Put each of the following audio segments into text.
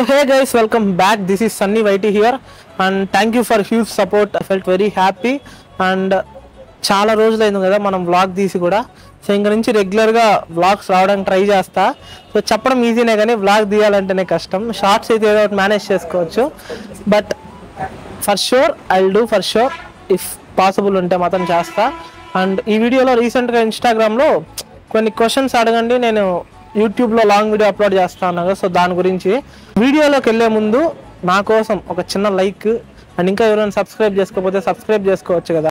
So hey guys, welcome back. This is Sunny Whitey here and thank you for huge support. I felt very happy and చాలా రోజులైంది కదా మనం vlog తీసి కూడా. So ఇంక నుంచి రెగ్యులర్గా వ్లాగ్స్ రావడానికి ట్రై చేస్తా. సో చెప్పడం ఈజీనే కానీ వ్లాగ్ తీయాలంటేనే కష్టం. షార్ట్స్ అయితే ఏదో ఒకటి మేనేజ్ చేసుకోవచ్చు, but for sure I will do for sure. If possible ఉంటే మాత్రం చేస్తా. అండ్ ఈ వీడియోలో రీసెంట్గా ఇన్స్టాగ్రామ్లో కొన్ని క్వశ్చన్స్ అడగండి, నేను యూట్యూబ్లో లాంగ్ వీడియో అప్లోడ్ చేస్తాను కదా. సో దాని గురించి వీడియోలోకి వెళ్ళే ముందు నా కోసం ఒక చిన్న లైక్ అండ్ ఇంకా ఎవరైనా సబ్స్క్రైబ్ చేసుకోకపోతే సబ్స్క్రైబ్ చేసుకోవచ్చు కదా.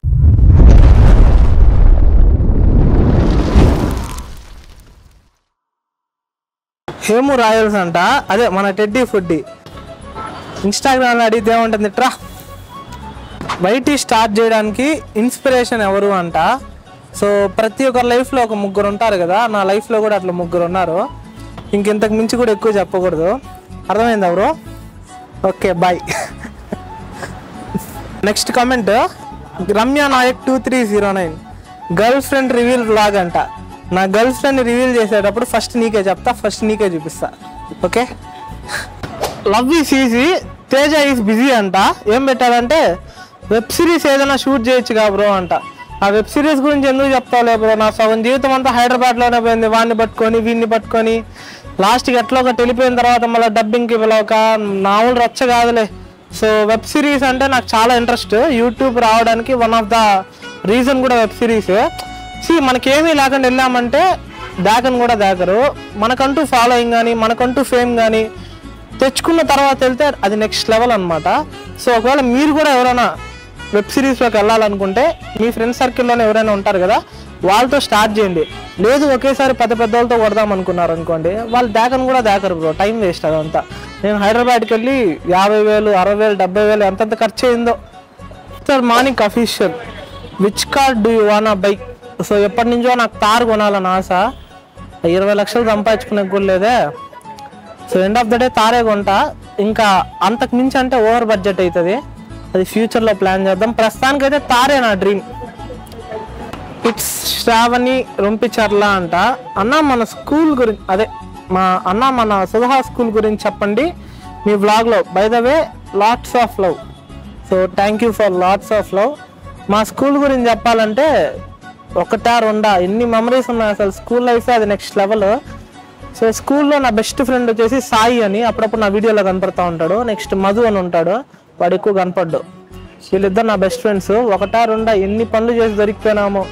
హేము రాయల్స్ అంట, అదే మన టెడ్డీ ఫుడ్డీ. ఇన్స్టాగ్రామ్లో అడిగితే ఏముంటుంది ట్రా. వైటీ స్టార్ట్ చేయడానికి ఇన్స్పిరేషన్ ఎవరు అంట. సో ప్రతి ఒక్కరి లైఫ్లో ఒక ముగ్గురు ఉంటారు కదా, నా లైఫ్లో కూడా అట్లా ముగ్గురు ఉన్నారు. ఇంతకు మించి కూడా ఎక్కువ చెప్పకూడదు, అర్థమైంది ఎవరు? Okay bye. Next comment Ramya Nayak 2309, girl friend reveal vlog అంట. నా గర్ల్ ఫ్రెండ్ రివీల్ చేసేటప్పుడు ఫస్ట్ నీకే చెప్తా, ఫస్ట్ నీకే చూపిస్తా. Okay. Love is easy, Teja is busy అంట. ఏం పెట్టారంటే వెబ్ సిరీస్ ఏదైనా షూట్ చేయొచ్చుగా బ్రో అంట. ఆ వెబ్ సిరీస్ గురించి ఎందుకు చెప్తావులే బ్రో, నా సగం జీవితం అంతా హైదరాబాద్లోనే పోయింది. వాడిని పట్టుకొని వీడిని పట్టుకొని లాస్ట్కి ఎట్లా ఒకటి వెళ్ళిపోయిన తర్వాత మళ్ళీ డబ్బింగ్కి పిలవక నావులు రచ్చ కాదులే. సో వెబ్ సిరీస్ అంటే నాకు చాలా ఇంట్రెస్ట్. యూట్యూబ్ రావడానికి వన్ ఆఫ్ ద రీజన్ కూడా వెబ్ సిరీస్. మనకేమీ లేకుండా వెళ్ళామంటే దాకని కూడా దాకరు. మనకంటూ ఫాలోయింగ్ కానీ మనకంటూ ఫేమ్ కానీ తెచ్చుకున్న తర్వాత వెళ్తే అది నెక్స్ట్ లెవెల్ అనమాట. సో ఒకవేళ మీరు కూడా ఎవరైనా వెబ్ సిరీస్లోకి వెళ్ళాలనుకుంటే మీ ఫ్రెండ్ సర్కిల్లోనే ఎవరైనా ఉంటారు కదా, వాళ్ళతో స్టార్ట్ చేయండి. లేదు ఒకేసారి పెద్ద వాళ్ళతో కొడదాం అనుకున్నారు అనుకోండి, వాళ్ళు దాకని కూడా దాకరు బ్రో, టైం వేస్ట్ అదంతా. నేను హైదరాబాద్కి వెళ్ళి 50,000 60,000 70,000 ఎంతంత ఖర్చు అయిందో. Sir morning official, which car do you వానా బై? సో ఎప్పటి నుంచో నాకు తార్ కొనాలని ఆశ. 20 లక్షలు సంపాదించుకునే కూడా లేదే. So end of the day తారే కొంటా. ఇంకా అంతకు మించి అంటే ఓవర్ బడ్జెట్ అవుతుంది, అది ఫ్యూచర్లో ప్లాన్ చేద్దాం. ప్రస్తుతానికైతే తారే నా డ్రీమ్. ఇట్స్ శ్రావణి రొంపిచర్ల అంట. అన్న మన స్కూల్ గురించి, అదే మన సుధా స్కూల్ గురించి చెప్పండి మీ వ్లాగ్లో. By the way lots of love. So thank you for lots of love. మా స్కూల్ గురించి చెప్పాలంటే ఒకటా రెండా ఎన్ని మెమరీస్ ఉన్నాయి అసలు. స్కూల్ లైఫ్ అది నెక్స్ట్ లెవెల్. సో స్కూల్లో నా బెస్ట్ ఫ్రెండ్ వచ్చేసి సాయి అని, అప్పుడప్పుడు నా వీడియోలో కనపడుతూ ఉంటాడు. నెక్స్ట్ మధు అని ఉంటాడు, వాడు ఎక్కువ కనపడ్డు. వీళ్ళిద్దరు నా బెస్ట్ ఫ్రెండ్స్. ఒకటా రెండా ఎన్ని పనులు చేసి దొరికిపోయినాము.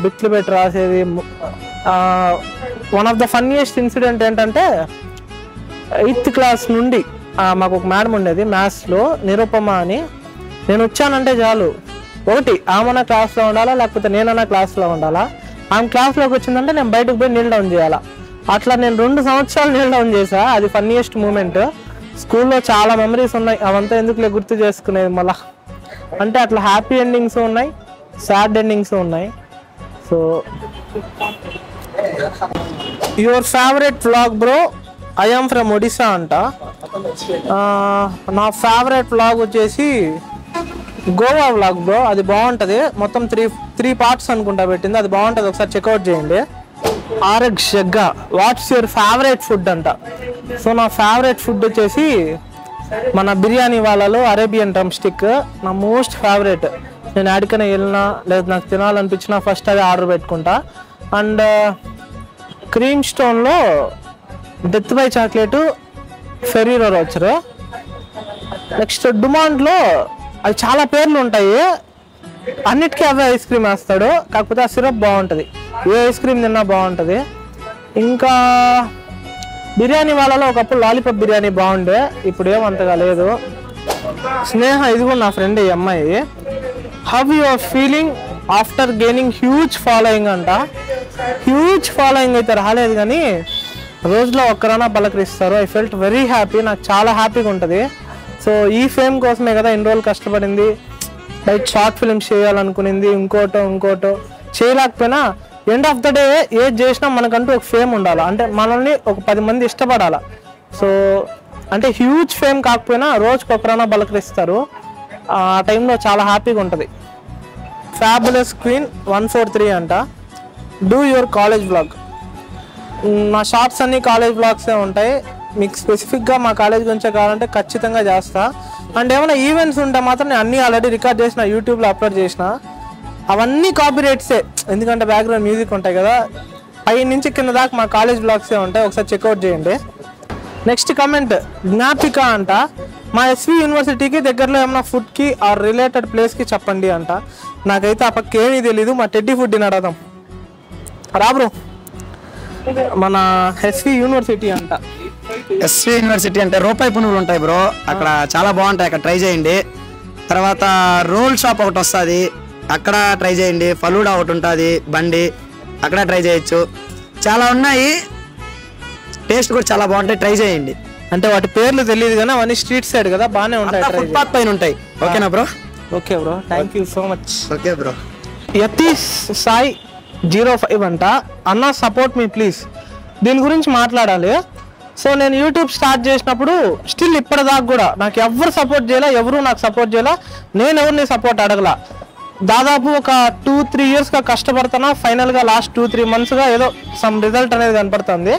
బిట్లు పెట్టి రాసేది. One of the funniest incident ఏంటంటే 8th క్లాస్ నుండి మాకు ఒక మేడం ఉండేది మ్యాథ్స్లో, నిరుపమ అని. నేను వచ్చానంటే చాలు, ఒకటి ఆమెనా క్లాస్లో ఉండాలా, లేకపోతే నేనన్నా క్లాస్లో ఉండాలా. ఆమె క్లాస్లోకి వచ్చిందంటే నేను బయటకు పోయి నీల్ డౌన్ చేయాలా. అట్లా నేను 2 సంవత్సరాలు నీల్ డౌన్ చేశా. అది ఫన్నీయెస్ట్ మూమెంట్. స్కూల్లో చాలా మెమరీస్ ఉన్నాయి, అవంతా ఎందుకులే గుర్తు చేసుకునేది మళ్ళా. అంటే అట్లా హ్యాపీ ఎండింగ్స్ ఉన్నాయి, సాడ్ ఎండింగ్స్ ఉన్నాయి. So your favourite vlog bro? I am from Odisha అంట. నా ఫేవరెట్ వ్లాగ్ వచ్చేసి గోవా వ్లాగ్ బ్రో. అది బాగుంటుంది, మొత్తం త్రీ పార్ట్స్ అనుకుంటా పెట్టింది, అది బాగుంటుంది, ఒకసారి చెక్అవుట్ చేయండి. R X Jagga, what's your favourite food అంట. సో నా ఫేవరెట్ ఫుడ్ వచ్చేసి మన బిర్యానీ వాళ్ళలో అరేబియన్ డ్రమ్ స్టిక్ నా మోస్ట్ ఫేవరెట్. నేను ఎక్కడికైనా వెళ్ళినా లేదు నాకు తినాలనిపించినా ఫస్ట్ అది ఆర్డర్ పెట్టుకుంటా. అండ్ క్రీమ్ స్టోన్లో death by chocolate, Ferrero Rocher. Next డుమాండ్లో అవి చాలా పేర్లు ఉంటాయి, అన్నిటికీ అవే ఐస్ క్రీమ్ వేస్తాడు, కాకపోతే ఆ సిరప్ బాగుంటుంది, ఏ ఐస్ క్రీమ్ తిన్నా బాగుంటుంది. ఇంకా బిర్యానీ వాళ్ళలో ఒకప్పుడు లాలీపాప్ బిర్యానీ బాగుండే, ఇప్పుడు ఏమంతగా లేదు. స్నేహ, ఇది కూడా నా ఫ్రెండ్ ఈ అమ్మాయి. How you are feeling after gaining huge following అంట. హ్యూజ్ ఫాలోయింగ్ అయితే రాలేదు కానీ రోజులో ఒక్కరైనా పలకరిస్తారు. ఐ ఫెల్ట్ వెరీ హ్యాపీ, నాకు చాలా హ్యాపీగా ఉంటుంది. సో ఈ ఫేమ్ కోసమే కదా ఇన్ని రోజులు కష్టపడింది. లైక్ షార్ట్ ఫిల్మ్స్ చేయాలనుకునింది, ఇంకోటో చేయలేకపోయినా ఎండ్ ఆఫ్ ద డే ఏది చేసినా మనకంటూ ఒక ఫేమ్ ఉండాలి, అంటే మనల్ని ఒక 10 మంది ఇష్టపడాలి. సో అంటే హ్యూజ్ ఫేమ్ కాకపోయినా రోజుకి ఒకరైనా పలకరిస్తారు, ఆ టైంలో చాలా హ్యాపీగా ఉంటుంది. ఫ్యాబులస్ క్వీన్ 143 అంట. Do your college vlog. నా షార్ట్స్ అన్నీ కాలేజ్ వ్లాగ్సే ఉంటాయి. మీకు స్పెసిఫిక్గా మా కాలేజ్ గురించే కావాలంటే ఖచ్చితంగా చేస్తా. అండ్ ఏమైనా ఈవెంట్స్ ఉంటే మాత్రం నేను అన్నీ ఆల్రెడీ రికార్డ్ చేసిన, యూట్యూబ్లో అప్లోడ్ చేసిన. అవన్నీ కాపీ రైట్సే, ఎందుకంటే బ్యాక్గ్రౌండ్ మ్యూజిక్ ఉంటాయి కదా. పై నుంచి కింద దాకా మా కాలేజ్ బ్లాగ్సే ఉంటాయి, ఒకసారి చెక్అవుట్ చేయండి. నెక్స్ట్ కమెంట్ జ్ఞాపిక అంట, మా ఎస్వి యూనివర్సిటీకి దగ్గరలో ఏమైనా ఫుడ్కి ఆర్ రిలేటెడ్ ప్లేస్కి చెప్పండి అంట. నాకైతే ఆ పక్క ఏమీ తెలీదు, మా టెడ్డీ ఫుడ్ అడదాం రా బ్రో. మన ఎస్వి యూనివర్సిటీ అంట. ఎస్వి యూనివర్సిటీ అంటే రూపాయి పునుగులు ఉంటాయి బ్రో, అక్కడ చాలా బాగుంటాయి, అక్కడ ట్రై చేయండి. తర్వాత రోల్ షాప్ ఒకటి వస్తుంది, అక్కడ ట్రై చేయండి. ఫలూడా ఒకటి ఉంటుంది బండి, అక్కడ ట్రై చేయొచ్చు. చాలా ఉన్నాయి, టేస్ట్ కూడా చాలా బాగుంటాయి, ట్రై చేయండి. అంటే వాటి పేర్లు తెలియదు కానీ అవన్నీ స్ట్రీట్ సైడ్ కదా, బాగానే ఉంటాయి, ఫుట్పాత్ పైన ఉంటాయి. ఓకేనా bro? Okay bro, thank you so much. Okay bro. Yatish Sai 05 అంట, అన్న సపోర్ట్ మీ ప్లీజ్. దీని గురించి మాట్లాడాలి. సో నేను యూట్యూబ్ స్టార్ట్ చేసినప్పుడు స్టిల్ ఇప్పటిదాకా కూడా నాకు ఎవరు సపోర్ట్ చేయాలా, ఎవరు నాకు సపోర్ట్ చేయాలా, నేను ఎవరిని సపోర్ట్ అడగల. దాదాపు ఒక 2-3 ఇయర్స్గా కష్టపడుతున్నా, ఫైనల్గా లాస్ట్ 2-3 మంత్స్గా ఏదో సమ్ రిజల్ట్ అనేది కనపడుతుంది.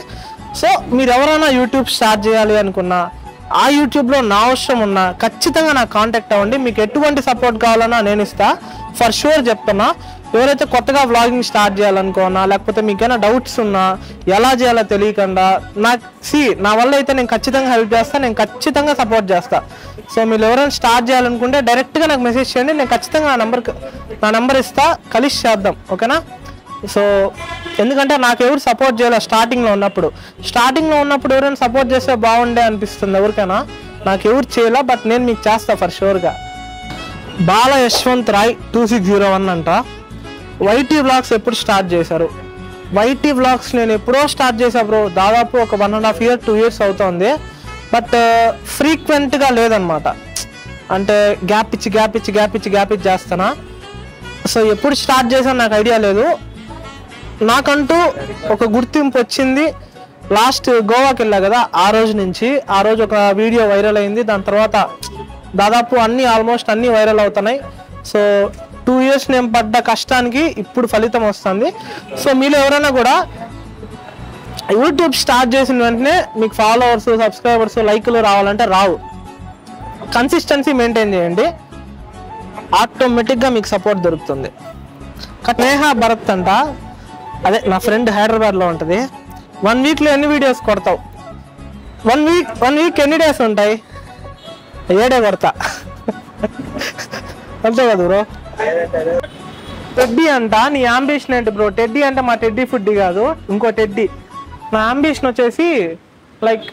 సో మీరు ఎవరైనా యూట్యూబ్ స్టార్ట్ చేయాలి అనుకున్నా, ఆ యూట్యూబ్లో నా అవసరం ఉన్నా ఖచ్చితంగా నాకు కాంటాక్ట్ అవ్వండి. మీకు ఎటువంటి సపోర్ట్ కావాలన్నా నేను ఇస్తా, ఫర్ షూర్ చెప్తున్నా. ఎవరైతే కొత్తగా వ్లాగింగ్ స్టార్ట్ చేయాలనుకున్నా, లేకపోతే మీకైనా డౌట్స్ ఉన్నా, ఎలా చేయాలో తెలియకుండా నాకు నా వల్ల అయితే నేను ఖచ్చితంగా హెల్ప్ చేస్తాను, నేను ఖచ్చితంగా సపోర్ట్ చేస్తా. సో మీరు ఎవరైనా స్టార్ట్ చేయాలనుకుంటే డైరెక్ట్గా నాకు మెసేజ్ చేయండి, నేను ఖచ్చితంగా నా నెంబర్ ఇస్తా, కలిసి చేద్దాం. ఓకేనా? సో ఎందుకంటే నాకు ఎవరు సపోర్ట్ చేయాలి స్టార్టింగ్లో ఉన్నప్పుడు ఎవరైనా సపోర్ట్ చేస్తే బాగుండే అనిపిస్తుంది ఎవరికైనా. నాకు ఎవరు చేయాలా, బట్ నేను మీకు చేస్తా ఫర్ షూర్గా. బాల యశ్వంత్ రాయ్ 2601 అంట, వైటీ వ్లాగ్స్ ఎప్పుడు స్టార్ట్ చేశారు? వైటీ వ్లాగ్స్ నేను ఎప్పుడో స్టార్ట్ చేశా బ్రో, దాదాపు ఒక 1.5 year 2 years అవుతుంది. బట్ ఫ్రీక్వెంట్గా లేదనమాట, అంటే గ్యాప్ ఇచ్చి చేస్తానా. సో ఎప్పుడు స్టార్ట్ చేశాను నాకు ఐడియా లేదు. నాకంటూ ఒక గుర్తింపు వచ్చింది లాస్ట్ గోవాకి వెళ్ళా కదా, ఆ రోజు ఒక వీడియో వైరల్ అయింది. దాని తర్వాత దాదాపు ఆల్మోస్ట్ అన్నీ వైరల్ అవుతున్నాయి. సో 2 years నేను పడ్డ కష్టానికి ఇప్పుడు ఫలితం వస్తుంది. సో మీరు ఎవరైనా కూడా యూట్యూబ్ స్టార్ట్ చేసిన వెంటనే మీకు ఫాలోవర్స్, సబ్స్క్రైబర్స్, లైక్లు రావాలంటే రావు. కన్సిస్టెన్సీ మెయింటైన్ చేయండి, ఆటోమేటిక్గా మీకు సపోర్ట్ దొరుకుతుంది. నేహ భరత్ అంట, అదే నా ఫ్రెండ్ హైదరాబాద్లో ఉంటుంది. 1 weekలో ఎన్ని వీడియోస్ కొడతావు? 1 week ఎన్ని డేస్ ఉంటాయి? 7 కొడతా అంతే కదా బ్రో. టెడ్డీ అంట, నీ అంబిషన్ ఏంటి బ్రో? టెడ్డీ అంటే మా టెడ్డీ ఫుడ్ కాదు, ఇంకో టెడ్డీ. నా అంబిషన్ వచ్చేసి లైక్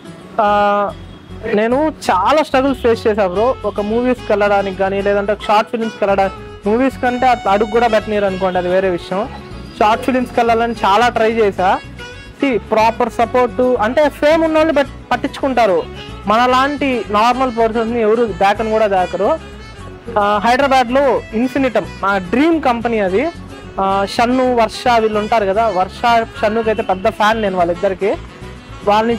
నేను చాలా స్ట్రగుల్స్ ఫేస్ చేశా బ్రో. ఒక మూవీస్కి వెళ్ళడానికి కానీ, లేదంటే షార్ట్ ఫిలిమ్స్కి వెళ్ళడానికి, మూవీస్ కంటే అట్లా అడుగు కూడా పెట్టనీరు అనుకోండి, అది వేరే విషయం. షార్ట్ ఫిలిమ్స్కి వెళ్ళాలని చాలా ట్రై చేశా. ప్రాపర్ సపోర్టు అంటే ఫేమ్ ఉన్న వాళ్ళు పట్టించుకుంటారు, మనలాంటి నార్మల్ పర్సన్స్ని ఎవరు దాకని కూడా దాకరు. హైదరాబాద్లో ఇన్ఫినిటమ్ నా డ్రీమ్ కంపెనీ అది. షన్ను, వర్ష వీళ్ళు ఉంటారు కదా, వర్ష షన్నుకి అయితే పెద్ద ఫ్యాన్ నేను వాళ్ళిద్దరికి. వాళ్ళని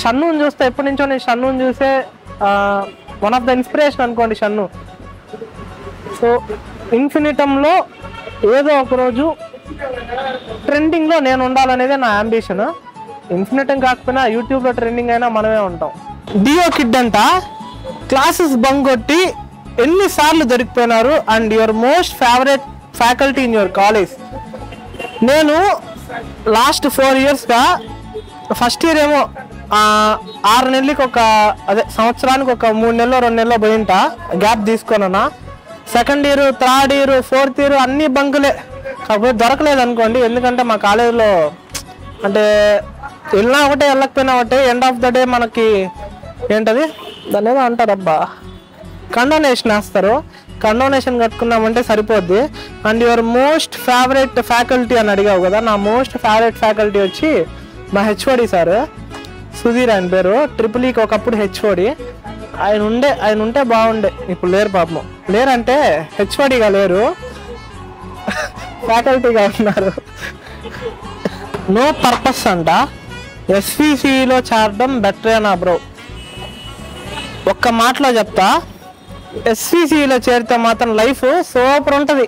షన్నుని చూస్తే ఎప్పటి నుంచో నేను షన్నుని చూసే వన్ ఆఫ్ ద ఇన్స్పిరేషన్ అనుకోండి షన్ను. సో ఇన్ఫినిటంలో ఏదో ఒకరోజు ట్రెండింగ్లో నేను ఉండాలనేదే నా అంబిషన్. ఇన్ఫినిటం కాకపోయినా యూట్యూబ్లో ట్రెండింగ్ అయినా మనమే ఉంటాం. డియో కిడ్ అంట, క్లాసెస్ బంక్ కొట్టి ఎన్నిసార్లు దొరికిపోయినారు and your most favourite faculty in your college? నేను లాస్ట్ 4 yearsగా ఫస్ట్ ఇయర్ ఏమో 6 నెలలకి సంవత్సరానికి ఒక 3 నెలలో 2 నెలలో పోయింట, గ్యాప్ తీసుకున్నా. Second year, third year, fourth year అన్ని బంకులే, కాకపోతే దొరకలేదు అనుకోండి. ఎందుకంటే మా కాలేజీలో అంటే వెళ్ళినా ఒకటే వెళ్ళకపోయినా ఒకటే, ఎండ్ ఆఫ్ ద డే మనకి ఏంటది దాన్ని ఏదో అంటారు అబ్బా, కండోనేషన్ వేస్తారు. కండోనేషన్ కట్టుకున్నామంటే సరిపోద్ది. And your most favourite faculty అని అడిగావు కదా, నా మోస్ట్ ఫేవరెట్ ఫ్యాకల్టీ వచ్చి మా హెచ్ఓడి సార్, సుధీర్ ఆయన పేరు. EEEకి ఒకప్పుడు హెచ్ఓడి. ఆయన ఉంటే బాగుండే, ఇప్పుడు లేరు పాపం. లేరంటే హెచ్ఓడిగా లేరు, ఫ్యాకల్టీగా ఉన్నారు. నో పర్పస్ అంట, ఎస్విసిలో చేరడం బెటరేనా బ్రో? ఒక్క మాటలో చెప్తా, ఎస్విసిలో చేరితే మాత్రం లైఫ్ సూపర్ ఉంటుంది,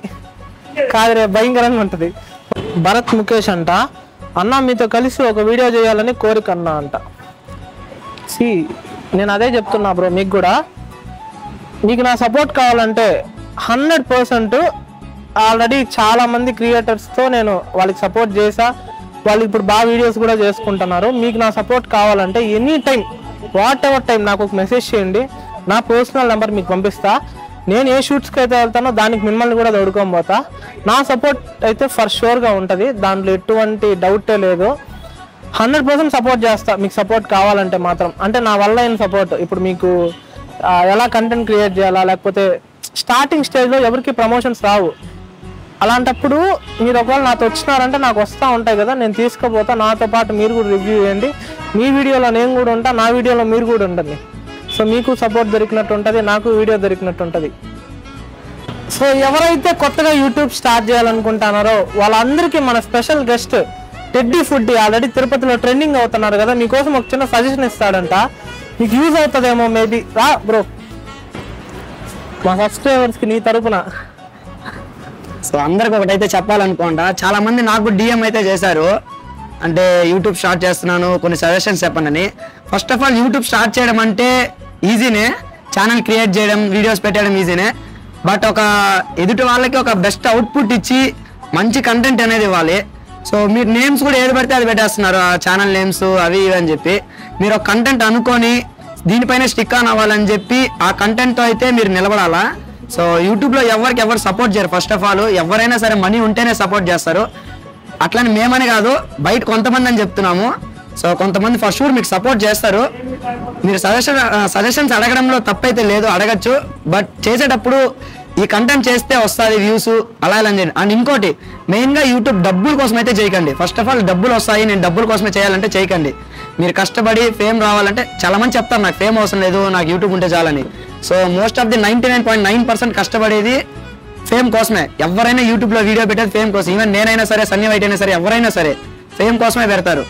కాదు రే భయంకరంగా ఉంటుంది. భరత్ ముఖేష్ అంట, అన్న మీతో కలిసి ఒక వీడియో చేయాలని కోరిక అన్నా అంట. నేను అదే చెప్తున్నా బ్రో, మీకు కూడా మీకు నా సపోర్ట్ కావాలంటే 100% ఆల్రెడీ చాలా మంది క్రియేటర్స్తో నేను వాళ్ళకి సపోర్ట్ చేసా, వాళ్ళు ఇప్పుడు బాగా వీడియోస్ కూడా చేసుకుంటున్నారు. మీకు నా సపోర్ట్ కావాలంటే any time what ever time నాకు ఒక మెసేజ్ చేయండి, నా పర్సనల్ నెంబర్ మీకు పంపిస్తా. నేను ఏ షూట్స్కి అయితే వెళ్తానో దానికి మిమ్మల్ని కూడా తోడుకొని పోతా. నా సపోర్ట్ అయితే ఫర్ షూర్గా ఉంటుంది, దాంట్లో ఎటువంటి డౌటే లేదు. 100% సపోర్ట్ చేస్తా మీకు సపోర్ట్ కావాలంటే మాత్రం. అంటే నా వల్ల అయిన సపోర్ట్, ఇప్పుడు మీకు ఎలా కంటెంట్ క్రియేట్ చేయాలా, లేకపోతే స్టార్టింగ్ స్టేజ్లో ఎవరికి ప్రమోషన్స్ రావు, అలాంటప్పుడు మీరు ఒకవేళ నాతో వచ్చినారంటే నాకు వస్తూ ఉంటాయి కదా, నేను తీసుకుపోతా. నాతో పాటు మీరు కూడా రివ్యూ చేయండి, మీ వీడియోలో నేను కూడా ఉంటా, నా వీడియోలో మీరు కూడా ఉంటుంది. సో మీకు సపోర్ట్ దొరికినట్టు ఉంటుంది, నాకు వీడియో దొరికినట్టు ఉంటుంది. సో ఎవరైతే కొత్తగా యూట్యూబ్ స్టార్ట్ చేయాలనుకుంటున్నారో వాళ్ళందరికీ మన special guest teddy foodie already తిరుపతిలో ట్రెండింగ్ అవుతున్నారు కదా, మీకోసం ఒక చిన్న సజెషన్ ఇస్తాడంట, మీకు యూజ్ అవుతుందేమో మేబీ. రా బ్రో, మా సబ్స్క్రైబర్స్కి నీ తరపున. సో అందరికి ఒకటైతే చెప్పాలనుకోండా, చాలా మంది నాకు డిఎం అయితే చేశారు, అంటే యూట్యూబ్ స్టార్ట్ చేస్తున్నాను కొన్ని సజెషన్స్ చెప్పండి. First of all YouTube start చేయడం అంటే ఈజీనే, ఛానల్ క్రియేట్ చేయడం, వీడియోస్ పెట్టడం ఈజీనే. బట్ ఒక ఎదుటి వాళ్ళకి ఒక బెస్ట్ అవుట్పుట్ ఇచ్చి మంచి కంటెంట్ అనేది ఇవ్వాలి. సో మీరు నేమ్స్ కూడా ఏది పడితే అది పెట్టేస్తున్నారు, ఆ ఛానల్ నేమ్స్ అవి ఇవి అని చెప్పి. మీరు ఒక కంటెంట్ అనుకొని దీనిపైన స్టిక్ ఆన్ అవ్వాలని చెప్పి ఆ కంటెంట్తో అయితే మీరు నిలబడాలా. సో యూట్యూబ్లో ఎవరు సపోర్ట్ చేయరు. ఫస్ట్ ఆఫ్ ఆల్ ఎవరైనా సరే మనీ ఉంటేనే సపోర్ట్ చేస్తారు, అట్లని మేమని కాదు, బయట కొంతమంది అని చెప్తున్నాము. సో కొంతమంది ఫస్ట్ షూర్ మీకు సపోర్ట్ చేస్తారు. మీరు సజెషన్స్ అడగడంలో తప్పైతే లేదు, అడగచ్చు. బట్ చేసేటప్పుడు ఈ కంటెంట్ చేస్తే వస్తుంది వ్యూస్ అలా ఇలా చేయండి. అండ్ ఇంకోటి మెయిన్గా యూట్యూబ్ డబ్బుల కోసం అయితే చేయకండి. ఫస్ట్ ఆఫ్ ఆల్ డబ్బులు వస్తాయి, నేను డబ్బుల కోసమే చేయాలంటే చేయకండి. మీరు కష్టపడి ఫేమ్ రావాలంటే చాలా మంది చెప్తారు నాకు ఫేమ్ అవసరం లేదు, నాకు యూట్యూబ్ ఉంటే చాలని. సో మోస్ట్ ఆఫ్ ది 99.9% కష్టపడేది ఫేమ్ కోసమే. ఎవరైనా యూట్యూబ్లో వీడియో పెట్టేది ఫేమ్ కోసం. ఈవెన్ నేనైనా సరే, సన్నీ వైట్ అయినా సరే, ఎవరైనా సరే ఫేమ్ కోసమే పెడతారు.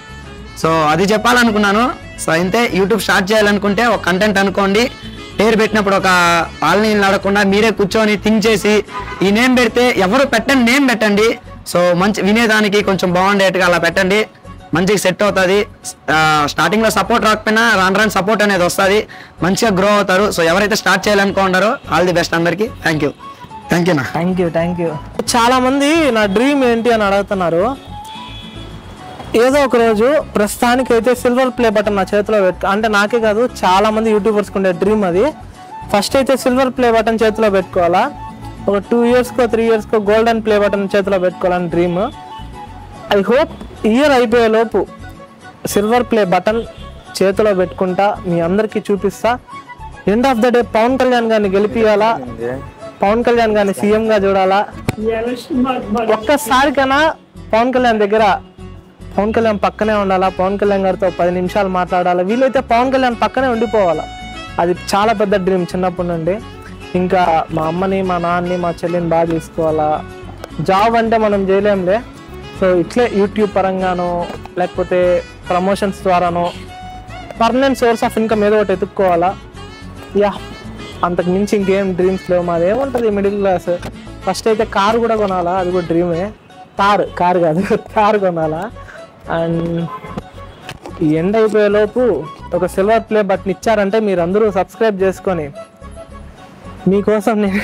సో అది చెప్పాలనుకున్నాను. సో అయితే యూట్యూబ్ స్టార్ట్ చేయాలనుకుంటే ఒక కంటెంట్ అనుకోండి, పేరు పెట్టినప్పుడు ఒక వాళ్ళని అడగకుండా మీరే కూర్చొని థింక్ చేసి ఈ నేమ్ పెడితే ఎవరు పెట్టండి, నేమ్ పెట్టండి. సో మంచి వినేదానికి కొంచెం బాగుండేట్టుగా అలా పెట్టండి, మంచిగా సెట్ అవుతుంది. స్టార్టింగ్లో సపోర్ట్ రాకపోయినా రాను సపోర్ట్ అనేది వస్తుంది, మంచిగా గ్రో అవుతారు. సో ఎవరైతే స్టార్ట్ చేయాలనుకుంటారో ఆల్ ది బెస్ట్ అందరికీ. Thank you. Thank you. చాలా మంది నా డ్రీమ్ ఏంటి అని అడుగుతున్నారు. ఏదో ఒక రోజు ప్రస్తుతానికైతే సిల్వర్ ప్లే బటన్ నా చేతిలో అంటే నాకే కాదు చాలా మంది యూట్యూబర్స్కి ఉండే డ్రీమ్ అది. ఫస్ట్ అయితే సిల్వర్ ప్లే బటన్ చేతిలో పెట్టుకోవాలా, ఒక 2 ఇయర్స్కో 3 ఇయర్స్కో గోల్డెన్ ప్లే బటన్ చేతిలో పెట్టుకోవాలని డ్రీమ్. ఐ హోప్ ఇయర్ అయిపోయేలోపు సిల్వర్ ప్లే బటన్ చేతిలో పెట్టుకుంటా, మీ అందరికీ చూపిస్తా. End of the day Pawan Kalyan గారిని గెలిపియాలా, పవన్ కళ్యాణ్ గారిని సీఎంగా చూడాలా. ఒక్కసారికైనా పవన్ కళ్యాణ్ దగ్గర, పవన్ కళ్యాణ్ పక్కనే ఉండాలా, పవన్ కళ్యాణ్ గారితో 10 నిమిషాలు మాట్లాడాలా, వీలైతే పవన్ కళ్యాణ్ పక్కనే ఉండిపోవాలా. అది చాలా పెద్ద డ్రీమ్ చిన్నప్పటి నుండి. ఇంకా మా అమ్మని, మా నాన్నని, మా చెల్లిని బాగా చూసుకోవాలా. జాబ్ అంటే మనం చేయలేంలే, సో ఇట్లే యూట్యూబ్ పరంగానో లేకపోతే ప్రమోషన్స్ ద్వారానో పర్మనెంట్ సోర్స్ ఆఫ్ ఇన్కమ్ ఏదో ఒకటి ఎత్తుక్కోవాలా. యా, అంతకు మించి ఇంకేం డ్రీమ్స్ లేవు. మాది ఏముంటుంది మిడిల్ క్లాస్. ఫస్ట్ అయితే కారు కూడా కొనాలా, అది కూడా డ్రీమే. కారు కాదు, కారు కొనాలా. అండ్ ఈ ఎండ్ అయిపోయేలోపు ఒక సిల్వర్ ప్లే బటన్ ఇచ్చారంటే మీరు అందరూ సబ్స్క్రైబ్ చేసుకొని మీకోసం నేను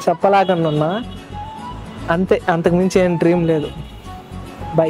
చెప్పలేకన్నా అంతే, అంతకు మించి ఏం డ్రీమ్ లేదు. బై.